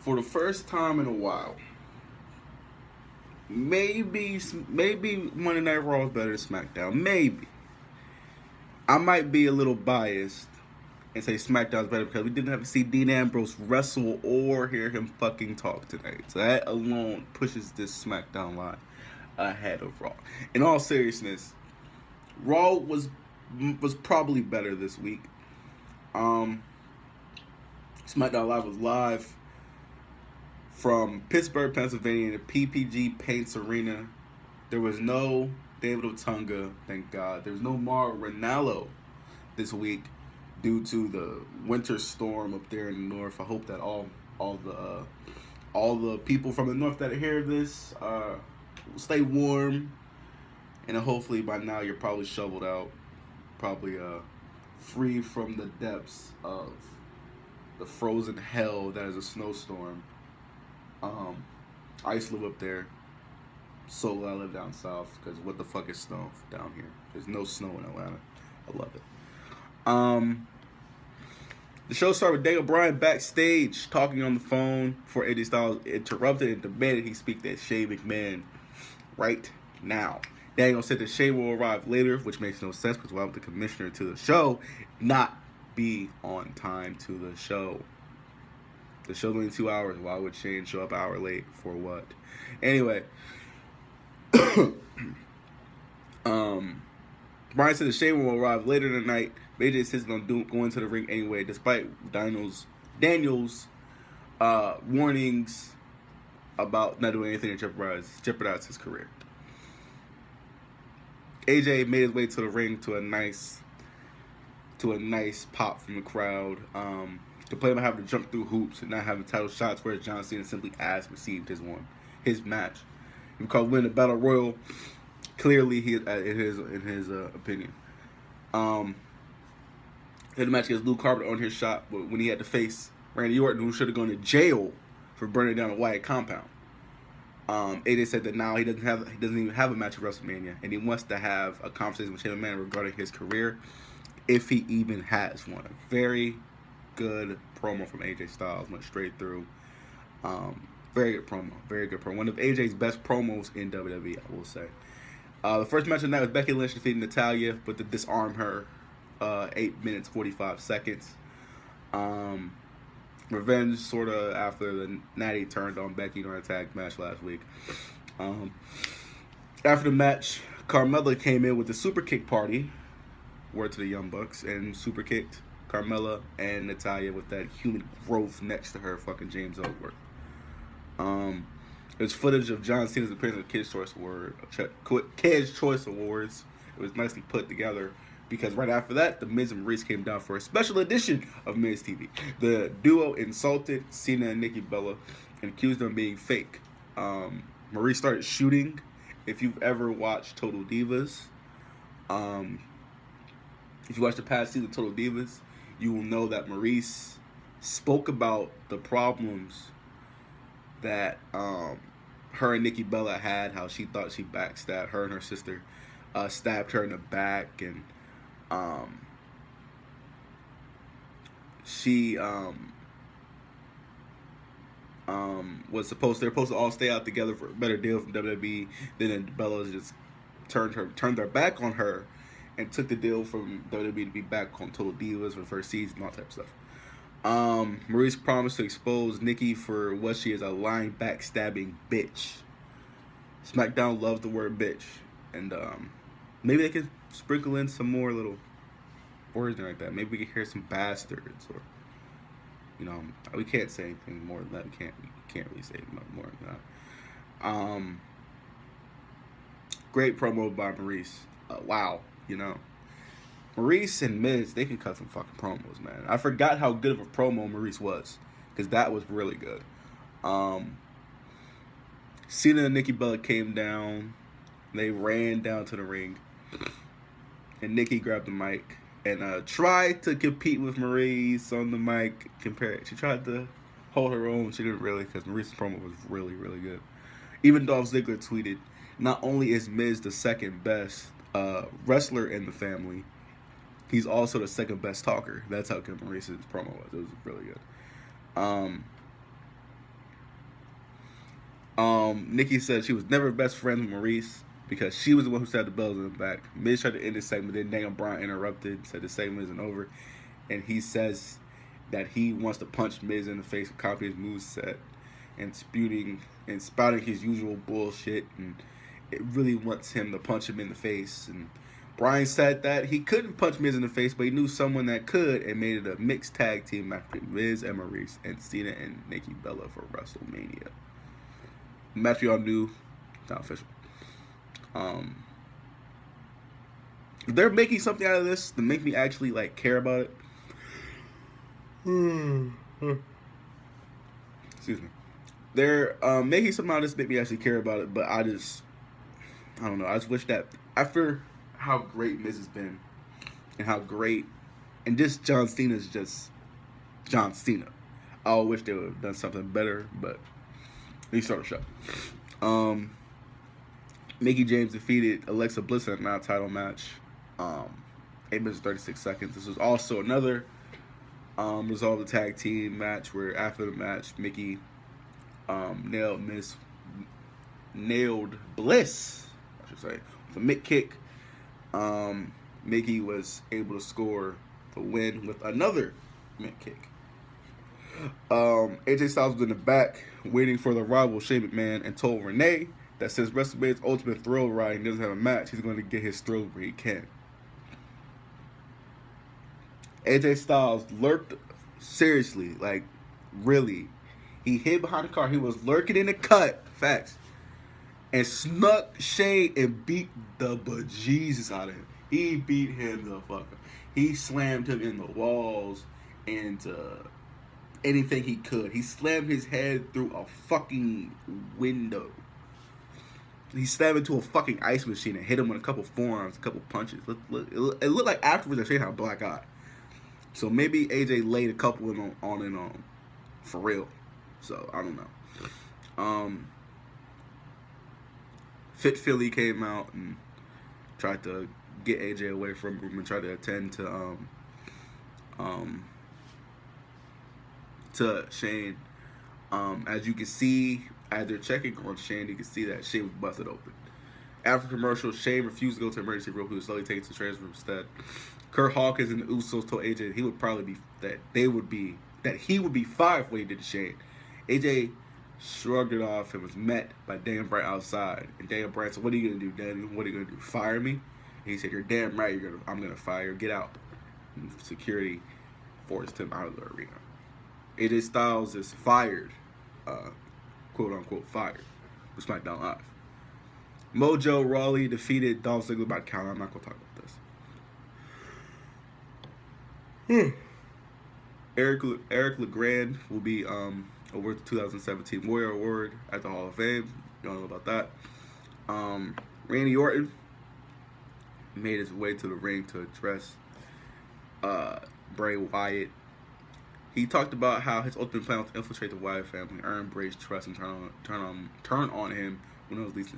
for the first time in a while, maybe Monday Night Raw is better than SmackDown. Maybe. I might be a little biased and say SmackDown's better because we didn't have to see Dean Ambrose wrestle or hear him fucking talk tonight. So that alone pushes this SmackDown line ahead of Raw. In all seriousness, Raw was probably better this week. SmackDown Live was live from Pittsburgh, Pennsylvania, the PPG Paints Arena. There was no David Otunga, thank God. There's no Mauro Ranallo this week due to the winter storm up there in the north. I hope that all the people from the north that hear this will stay warm, and hopefully by now you're probably shoveled out, probably free from the depths of the frozen hell that is a snowstorm. I used to live up there, so glad I live down south, because what the fuck is snow down here? There's no snow in Atlanta. I love it. The show started with Daniel Bryan backstage talking on the phone before AJ Styles interrupted and demanded he speak to Shane McMahon right now. Daniel said that Shane will arrive later, which makes no sense because why would the commissioner to the show not be on time to the show? The show's only 2 hours. Why would Shane show up an hour late for what? Anyway, Bryan said that Shane will arrive later tonight. AJ insisted on going to the ring anyway, despite Daniel's warnings about not doing anything to jeopardize his career. AJ made his way to the ring to a nice pop from the crowd. Complained about having to jump through hoops and not having title shots, whereas John Cena simply received his match. He called winning the Battle Royal. Clearly, in his opinion. He had a match against Luke Harper on his shot when he had to face Randy Orton, who should have gone to jail for burning down a Wyatt compound. AJ said that now he doesn't even have a match at WrestleMania, and he wants to have a conversation with Shane McMahon regarding his career, if he even has one. A very good promo from AJ Styles, went straight through. Very good promo. One of AJ's best promos in WWE, I will say. The first match of the night was Becky Lynch defeating Natalya, but to disarm her, 8 minutes 45 seconds. Revenge sort of after the Natty turned on Becky during a tag match last week. After the match, Carmella came in with the super kick party, word to the Young Bucks, and super kicked Carmella and Natalya with that human growth next to her, fucking James Ellsworth. There's footage of John Cena's appearance at Kids' Choice Awards. It was nicely put together because right after that, The Miz and Maurice came down for a special edition of Miz TV. The duo insulted Cena and Nikki Bella and accused them of being fake. Maurice started shooting. If you've ever watched Total Divas, if you watch the past season of Total Divas, you will know that Maurice spoke about the problems that her and Nikki Bella had, how she thought she backstabbed her and her sister, stabbed her in the back, and she they're supposed to all stay out together for a better deal from WWE. Then Bella just turned their back on her and took the deal from WWE to be back on Total Divas for the first season, all type of stuff. Maurice promised to expose Nikki for what she is, a lying, backstabbing bitch. SmackDown loves the word bitch, and maybe they could sprinkle in some more little words like that. Maybe we could hear some bastards, or we can't say anything more than that. We can't really say more than that. Great promo by Maurice. Wow, Maurice and Miz, they can cut some fucking promos, man. I forgot how good of a promo Maurice was, because that was really good. Cena and Nikki Bella came down. They ran down to the ring, and Nikki grabbed the mic and tried to compete with Maurice on the mic. She tried to hold her own. She didn't really, because Maurice's promo was really, really good. Even Dolph Ziggler tweeted, "Not only is Miz the second best wrestler in the family, he's also the second best talker." That's how good Maurice's promo was. It was really good. Nikki said she was never best friends with Maurice because she was the one who stabbed the bells in the back. Miz tried to end the segment, then Daniel Bryan interrupted, said the segment isn't over, and he says that he wants to punch Miz in the face and copy his moveset and spouting his usual bullshit, and it really wants him to punch him in the face. And Bryan said that he couldn't punch Miz in the face, but he knew someone that could, and made it a mixed tag team match between Miz and Maurice and Cena and Nikki Bella for WrestleMania. The match we all knew, not official. They're making something out of this to make me actually like care about it. Excuse me. They're making something out of this to make me actually care about it, but I don't know. I just wish that after how great Miz has been and how great, and just John Cena's just John Cena. I wish they would have done something better, but he started the show. Mickie James defeated Alexa Bliss in a non-title match. 8 minutes and 36 seconds. This was also another Resolve the Tag Team match where after the match, Mickie nailed Bliss, I should say, with a mid kick. Mickie was able to score the win with another mid kick. AJ Styles was in the back waiting for the rival Shane McMahon and told Renee that since WrestleMania's Ultimate Thrill Ride doesn't have a match, he's going to get his thrill where he can. AJ Styles lurked, seriously, like, really. He hid behind the car. He was lurking in the cut, facts, and snuck Shane and beat the bejesus out of him. He beat him the fuck up. He slammed him in the walls and anything he could. He slammed his head through a fucking window. He slammed into a fucking ice machine and hit him with a couple forearms, a couple punches. It looked like afterwards that Shane had a black eye. So maybe AJ laid a couple on and on for real. So I don't know. Fit Philly came out and tried to get AJ away from him and tried to attend to Shane. As you can see, as they're checking on Shane, you can see that Shane was busted open. After commercial, Shane refused to go to emergency room. He was slowly taken to the transfer room instead. Kurt Hawkins and the Usos told AJ that he would probably he would be fired for what he did to Shane. AJ shrugged it off and was met by Daniel Bryan outside. And Daniel Bryan said, "What are you gonna do, Daniel? What are you gonna do? Fire me?" And he said, "You're damn right. I'm gonna fire you. Get out." And security forced him out of the arena. AJ Styles is fired, quote unquote fired, for SmackDown Live. Mojo Rawley defeated Dolph Ziggler by count. I'm not gonna talk about this. Eric LeGrand will be awarded the 2017 Warrior Award at the Hall of Fame. You all know about that. Randy Orton made his way to the ring to address Bray Wyatt. He talked about how his ultimate plan was to infiltrate the Wyatt family, earn Bray's trust, and turn on him when it was least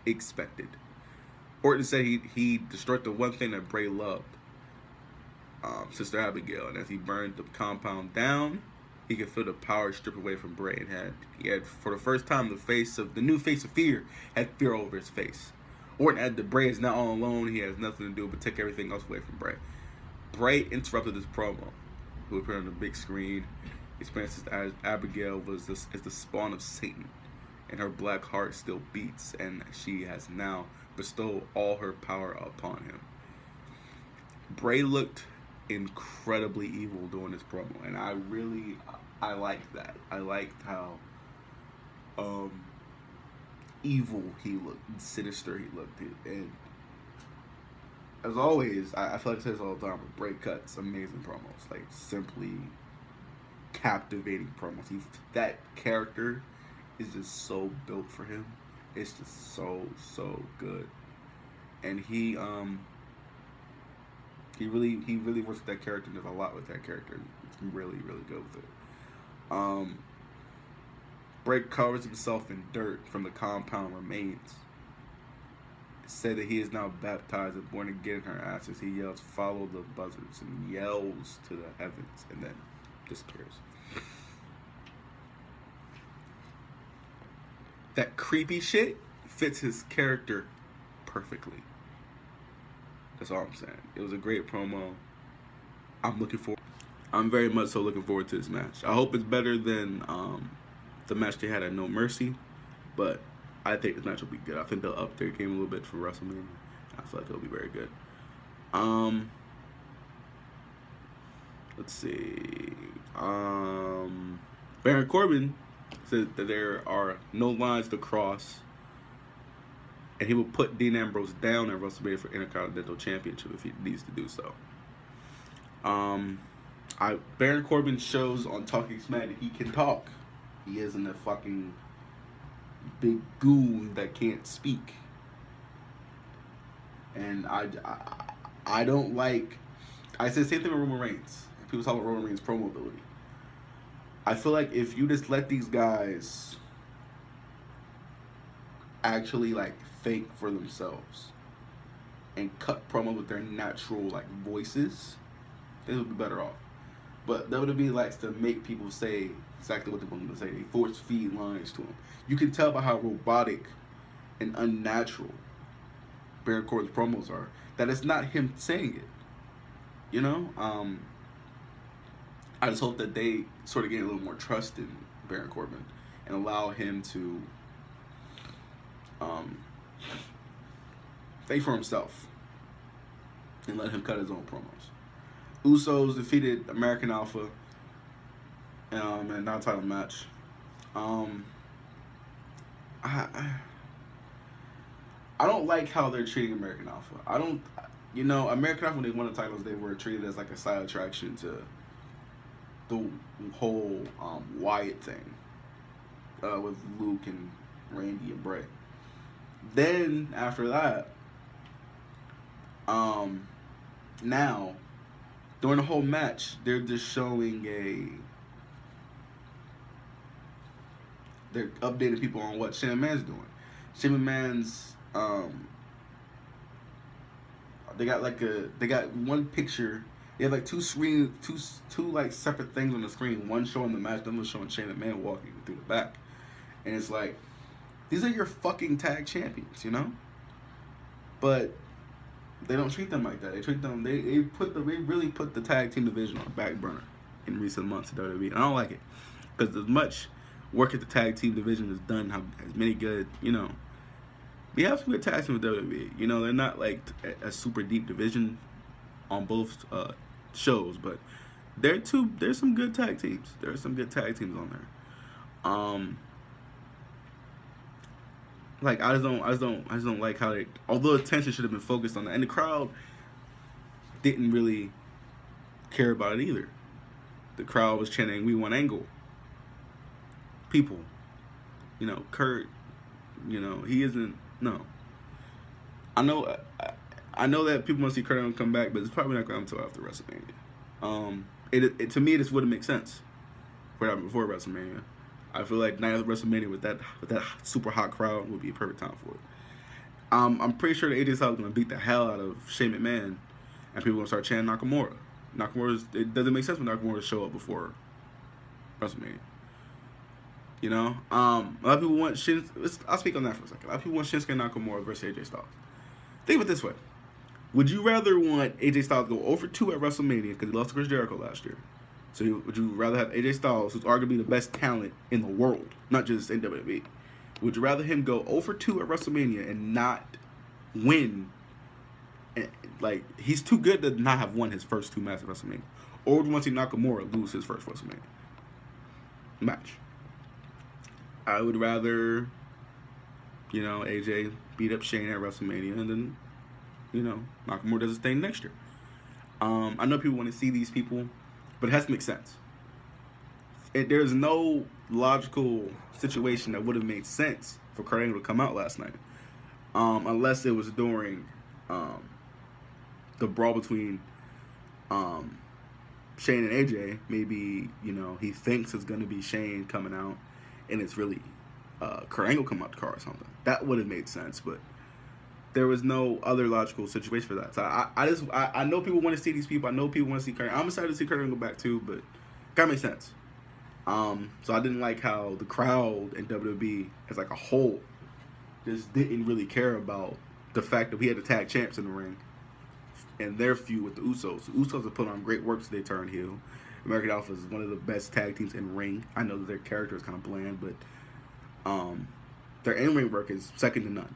expected. Orton said he destroyed the one thing that Bray loved, Sister Abigail, and as he burned the compound down, he could feel the power strip away from Bray, and he had for the first time the new face of fear had fear over his face. Orton added that Bray is not all alone. He has nothing to do but take everything else away from Bray. Bray interrupted this promo, who appeared on the big screen. Explains that Abigail is the spawn of Satan, and her black heart still beats, and she has now bestowed all her power upon him. Bray looked incredibly evil during this promo, and I liked that. I liked how evil he looked, and sinister he looked, and as always, I feel like I say this all the time, but Bray cuts amazing promos, like simply captivating promos. That character is just so built for him. It's just so good, and he really works with that character. Does a lot with that character. It's really good with it. Bray covers himself in dirt from the compound remains. Said that he is now baptized and born again in her ashes. He yells, "Follow the buzzards," and yells to the heavens, and then disappears. that creepy shit fits his character perfectly. That's all I'm saying. It was a great promo. I'm very much so looking forward to this match. I hope it's better than the match they had at No Mercy, but I think this match will be good. I think they'll up their game a little bit for WrestleMania. I feel like it'll be very good. Let's see. Baron Corbin said that there are no lines to cross, and he will put Dean Ambrose down at WrestleMania for Intercontinental Championship if he needs to do so. Baron Corbin shows on Talking Smack that he can talk. He isn't a fucking big goon that can't speak. And I don't like. I said the same thing with Roman Reigns. People talk about Roman Reigns' promo ability. I feel like if you just let these guys actually like fake for themselves and cut promo with their natural like voices, they would be better off. But WWE likes to make people say exactly what they want them to say. They force feed lines to them. You can tell by how robotic and unnatural Baron Corbin's promos are that it's not him saying it. You know? I just hope that they sort of gain a little more trust in Baron Corbin and allow him to think for himself and let him cut his own promos. Usos defeated American Alpha in a non-title match. I don't like how they're treating American Alpha. American Alpha, when they won the titles, they were treated as like a side attraction to the whole Wyatt thing with Luke and Randy and Bray. Then after that, now during the whole match, they're just showing they're updating people on what Shane McMahon's doing. Shane McMahon's they got one picture. They have like two like separate things on the screen. One showing the match, the other showing Shane McMahon walking through the back. And it's like, these are your fucking tag champions, you know? But they don't treat them like that. They treat them. They really put the tag team division on the back burner in recent months at WWE, and I don't like it because as much work at the tag team division is done, as many good, we have some good tag teams with WWE. They're not like a super deep division on both shows, but there's some good tag teams. There's some good tag teams on there. Like I just don't like how they. Although attention should have been focused on that, and the crowd didn't really care about it either. The crowd was chanting, "We want Angle." People, Kurt, he isn't. No. I know that people want to see Kurt Angle come back, but it's probably not going to until after WrestleMania. To me, this wouldn't make sense before WrestleMania. I feel like night of WrestleMania with that super hot crowd would be a perfect time for it. I'm pretty sure that AJ Styles is going to beat the hell out of Shane McMahon, and people are going to start chanting Nakamura. It doesn't make sense for Nakamura to show up before WrestleMania. A lot of people want I'll speak on that for a second. A lot of people want Shinsuke Nakamura versus AJ Styles. Think of it this way. Would you rather want AJ Styles to go 0-2 at WrestleMania because he lost to Chris Jericho last year? So would you rather have AJ Styles, who's arguably the best talent in the world, not just in WWE? Would you rather him go 0-2 at WrestleMania and not win? Like, he's too good to not have won his first two matches at WrestleMania. Or would you want to see Nakamura lose his first WrestleMania match? I would rather, AJ beat up Shane at WrestleMania and then, Nakamura does his thing next year. I know people want to see these people, but it has to make sense. There's no logical situation that would have made sense for Kurt Angle to come out last night, unless it was during the brawl between Shane and AJ. Maybe he thinks it's gonna be Shane coming out, and it's really Kurt Angle coming out the car or something. That would have made sense, but there was no other logical situation for that. So I know people want to see these people. I know people want to see Kurt. I'm excited to see Kurt Angle back too, but gotta make sense. So I didn't like how the crowd in WWE as like a whole just didn't really care about the fact that we had the tag champs in the ring and their feud with the Usos. The Usos have put on great work since they turned heel. American Alpha is one of the best tag teams in ring. I know that their character is kind of bland, but their in-ring work is second to none.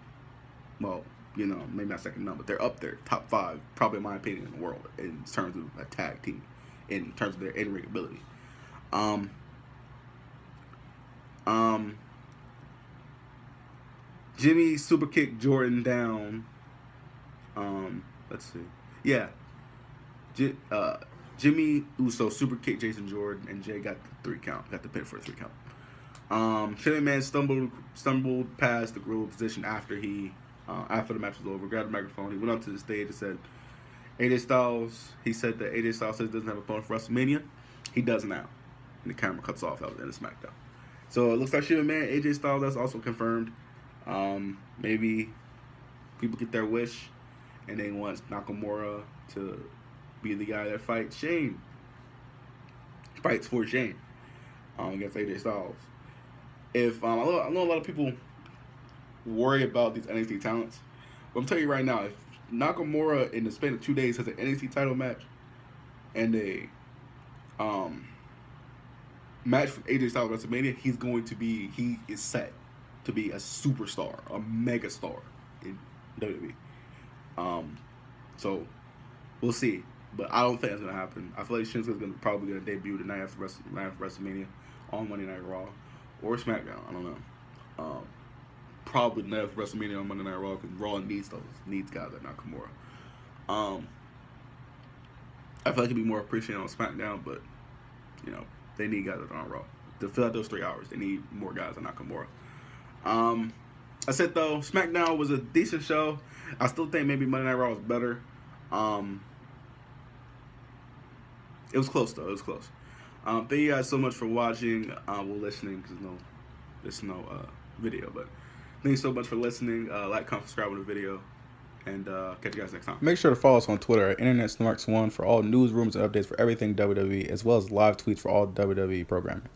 Well, you know, maybe not second to none, but they're up there, top 5, probably in my opinion, in the world in terms of a tag team, in terms of their in-ring ability. Jimmy super kicked Jordan down. Let's see. Yeah. Jimmy Uso super kicked Jason Jordan, and Jay got the 3 count. Got the pin for a 3 count. Shimmy Man stumbled past the gorilla position after after the match was over. Grabbed the microphone. He went up to the stage and said, AJ Styles. He said that AJ Styles says he doesn't have a opponent for WrestleMania. He does now. And the camera cuts off. That was in the Smackdown. So it looks like Shimmy Man, AJ Styles, that's also confirmed. Maybe people get their wish, and they want Nakamura to be the guy that fights for Shane against AJ Styles. If I know a lot of people worry about these NXT talents, but I'm telling you right now, if Nakamura in the span of 2 days has an NXT title match and a match for AJ Styles at WrestleMania, he is set to be a superstar, a mega star in WWE. So we'll see, but I don't think that's gonna happen. I feel like Shinsuke's probably gonna debut the night after WrestleMania on Monday Night Raw or SmackDown. I don't know. Probably the night after WrestleMania on Monday Night Raw, because Raw needs guys like Nakamura. I feel like it'd be more appreciated on SmackDown, but you know, they need guys that are on Raw to fill out those 3 hours. They need more guys than Nakamura. I said though, SmackDown was a decent show. I still think maybe Monday Night Raw was better. It was close though. It was close. Thank you guys so much for watching. Listening, because there's no video, but thank you so much for listening. Like, comment, subscribe on the video, and catch you guys next time. Make sure to follow us on Twitter at InternetSnarks1 for all news, rumors, and updates for everything WWE, as well as live tweets for all WWE programming.